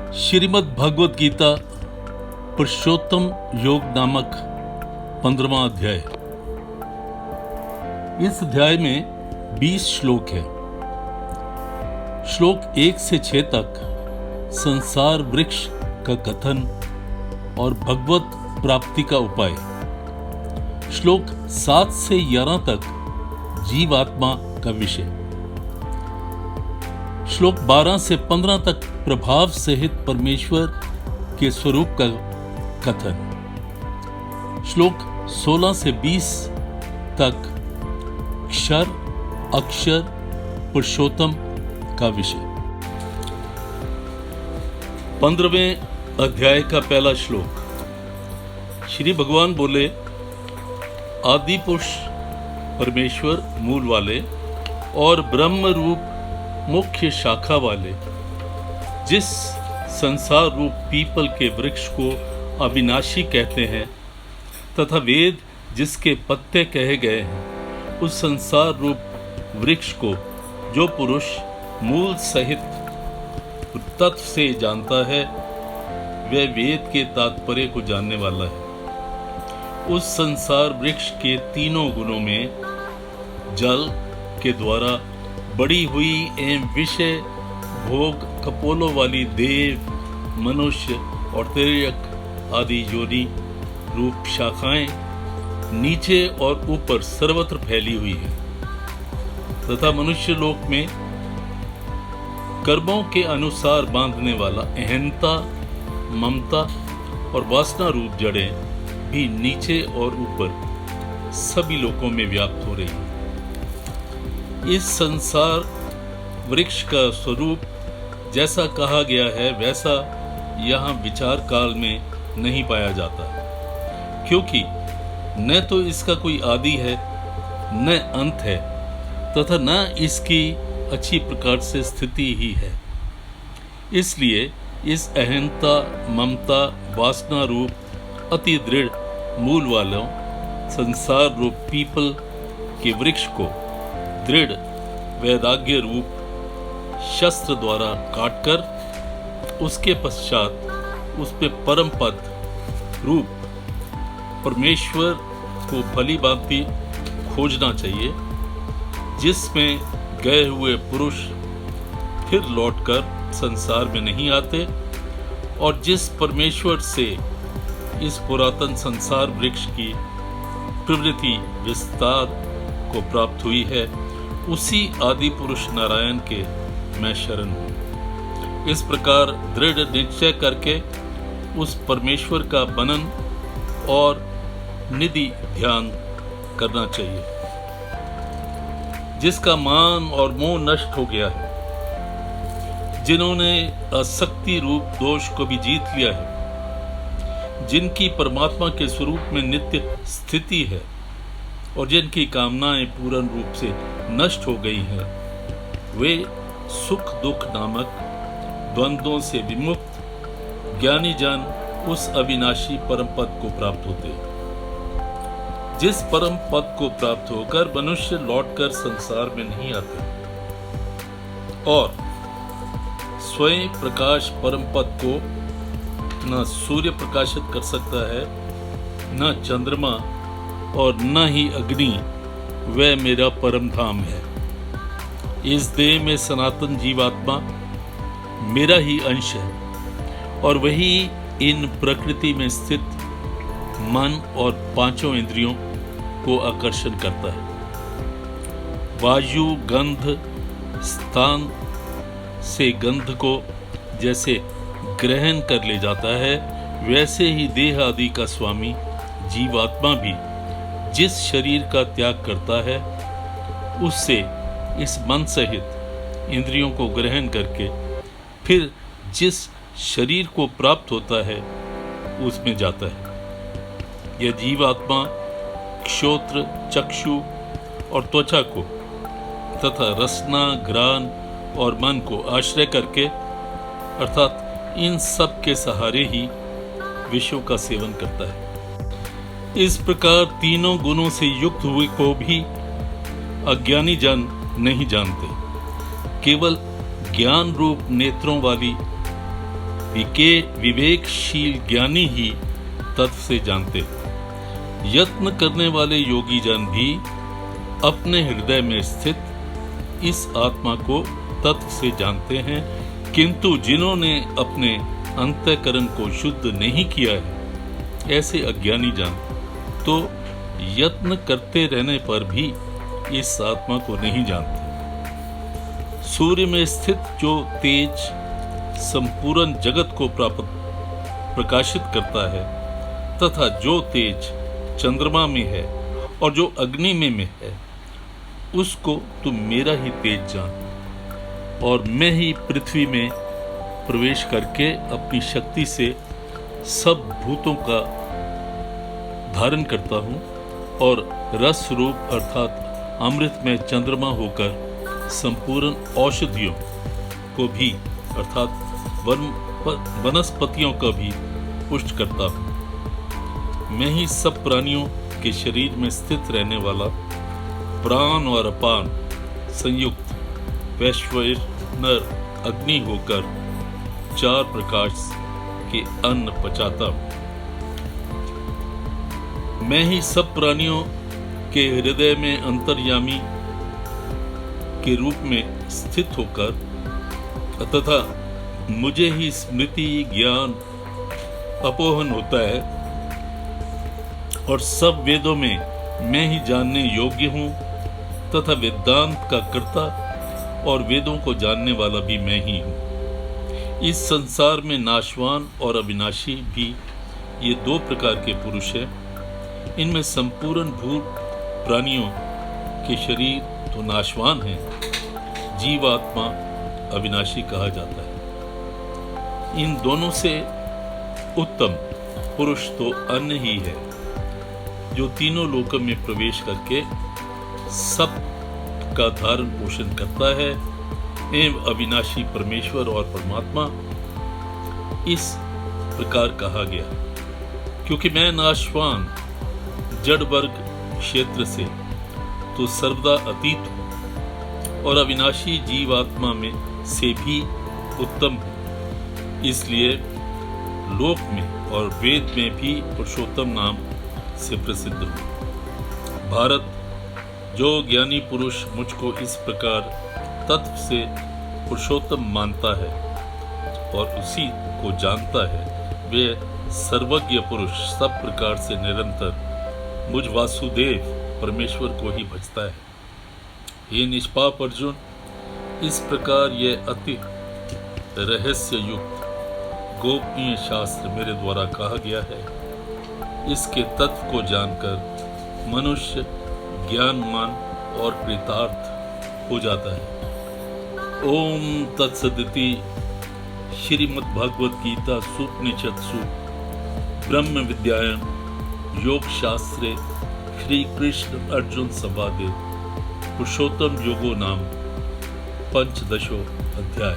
श्रीमद् भगवत गीता पुरुषोत्तम योग नामक 15वां अध्याय। इस अध्याय में 20 श्लोक है। श्लोक 1 से 6 तक संसार वृक्ष का कथन और भगवत प्राप्ति का उपाय। श्लोक 7 से 11 तक जीवात्मा का विषय। श्लोक 12 से 15 तक प्रभाव सहित परमेश्वर के स्वरूप का कथन। श्लोक 16 से 20 तक क्षर अक्षर पुरुषोत्तम का विषय। 15वें अध्याय का पहला श्लोक। श्री भगवान बोले, आदि पुरुष परमेश्वर मूल वाले और ब्रह्म रूप मुख्य शाखा वाले जिस संसार रूप पीपल के वृक्ष को अविनाशी कहते हैं तथा वेद जिसके पत्ते कहे गए हैं, उस संसार रूप वृक्ष को जो पुरुष मूल सहित तत्व से जानता है, वह वेद के तात्पर्य को जानने वाला है। उस संसार वृक्ष के तीनों गुणों में जल के द्वारा बढ़ी हुई एवं विषय भोग कपोलों वाली देव मनुष्य और तिर्यक आदि योनि रूप शाखाएं नीचे और ऊपर सर्वत्र फैली हुई है तथा मनुष्य लोक में कर्मों के अनुसार बांधने वाला अहंता ममता और वासना रूप जड़ें भी नीचे और ऊपर सभी लोकों में व्याप्त हो रही है। इस संसार वृक्ष का स्वरूप जैसा कहा गया है वैसा यहाँ विचार काल में नहीं पाया जाता, क्योंकि न तो इसका कोई आदि है न अंत है तथा न इसकी अच्छी प्रकार से स्थिति ही है। इसलिए इस अहंता ममता वासना रूप अति दृढ़ मूल वालों संसार रूप पीपल के वृक्ष को दृढ़ वैराग्य रूप शस्त्र द्वारा काटकर उसके पश्चात उस पे परम पद रूप परमेश्वर को भली भांति खोजना चाहिए, जिसमें गए हुए पुरुष फिर लौटकर संसार में नहीं आते और जिस परमेश्वर से इस पुरातन संसार वृक्ष की प्रवृत्ति विस्तार को प्राप्त हुई है, उसी आदि पुरुष नारायण के मैं शरण हूँ। इस प्रकार दृढ़ निश्चय करके उस परमेश्वर का बनन और निधि ध्यान करना चाहिए, जिसका मान और मोह नष्ट हो गया है, जिन्होंने आसक्ति रूप दोष को भी जीत लिया है, जिनकी परमात्मा के स्वरूप में नित्य स्थिति है और जिनकी कामनाएं पूर्ण रूप से नष्ट हो गई हैं, वे सुख दुख नामक द्वंद्वों से विमुक्त ज्ञानी जन उस अविनाशी परम पद को प्राप्त होते हैं। जिस परम पद को प्राप्त होकर मनुष्य लौटकर संसार में नहीं आते और स्वयं प्रकाश परम पद को न सूर्य प्रकाशित कर सकता है, न चंद्रमा और न ही अग्नि, वह मेरा परम धाम है। इस देह में सनातन जीवात्मा मेरा ही अंश है और वही इन प्रकृति में स्थित मन और पांचों इंद्रियों को आकर्षण करता है। वायु गंध स्थान से गंध को जैसे ग्रहण कर ले जाता है, वैसे ही देह आदि का स्वामी जीवात्मा भी जिस शरीर का त्याग करता है, उससे इस मन सहित इंद्रियों को ग्रहण करके फिर जिस शरीर को प्राप्त होता है उसमें जाता है। यह जीवात्मा क्षोत्र चक्षु और त्वचा को तथा रसना घ्राण और मन को आश्रय करके अर्थात इन सब के सहारे ही विषयों का सेवन करता है। इस प्रकार तीनों गुणों से युक्त हुए को भी अज्ञानी जन नहीं जानते, केवल ज्ञान रूप नेत्रों वाली विवेकशील ज्ञानी ही तत्व से जानते हैं। यत्न करने वाले योगी जन भी अपने हृदय में स्थित इस आत्मा को तत्व से जानते हैं, किंतु जिन्होंने अपने अंतःकरण को शुद्ध नहीं किया है, ऐसे अज्ञानी जन तो यत्न करते रहने पर भी इस आत्मा को नहीं जानते। सूर्य में स्थित जो तेज संपूर्ण जगत को प्रकाशित करता है, तथा जो तेज चंद्रमा में है और जो अग्नि में है, उसको तुम मेरा ही तेज जान। और मैं ही पृथ्वी में प्रवेश करके अपनी शक्ति से सब भूतों का धारण करता हूँ और रस रूप अर्थात अमृत में चंद्रमा होकर संपूर्ण औषधियों को भी अर्थात वनस्पतियों का भी पुष्ट करता हूँ। मैं ही सब प्राणियों के शरीर में स्थित रहने वाला प्राण और अपान संयुक्त वैश्वानर अग्नि होकर 4 प्रकाश के अन्न पचाता हूँ। मैं ही सब प्राणियों के हृदय में अंतर्यामी के रूप में स्थित होकर तथा मुझे ही स्मृति ज्ञान अपोहन होता है और सब वेदों में मैं ही जानने योग्य हूँ तथा वेदांत का कर्ता और वेदों को जानने वाला भी मैं ही हूँ। इस संसार में नाशवान और अविनाशी भी ये 2 प्रकार के पुरुष हैं। इनमें संपूर्ण भूत प्राणियों के शरीर तो नाशवान है, जीवात्मा अविनाशी कहा जाता है। इन दोनों से उत्तम पुरुष तो अन्य ही है, जो तीनों लोकों में प्रवेश करके सब का धारण पोषण करता है एवं अविनाशी परमेश्वर और परमात्मा इस प्रकार कहा गया, क्योंकि मैं नाशवान जड़ वर्ग क्षेत्र से तो सर्वदा अतीत हूँ और अविनाशी जीवात्मा में से भी उत्तम हूँ। इसलिए लोक में और वेद में भी पुरुषोत्तम नाम से प्रसिद्ध हूँ। भारत, जो ज्ञानी पुरुष मुझको इस प्रकार तत्व से पुरुषोत्तम मानता है और उसी को जानता है, वे सर्वज्ञ पुरुष सब प्रकार से निरंतर मुझ वासुदेव परमेश्वर को ही भजता है। ये निष्पाप अर्जुन, इस प्रकार यह अति रहस्य युक्त गोपनीय शास्त्र मेरे द्वारा कहा गया है। इसके तत्व को जानकर मनुष्य ज्ञानमान और कृतार्थ हो जाता है। ओम तत्सदिति। श्रीमद् भगवद गीता सुपनिषत्सु ब्रह्म विद्यायां योग शास्त्रे श्री कृष्ण अर्जुन संवादे पुरुषोत्तम योगो नाम 15 अध्याय।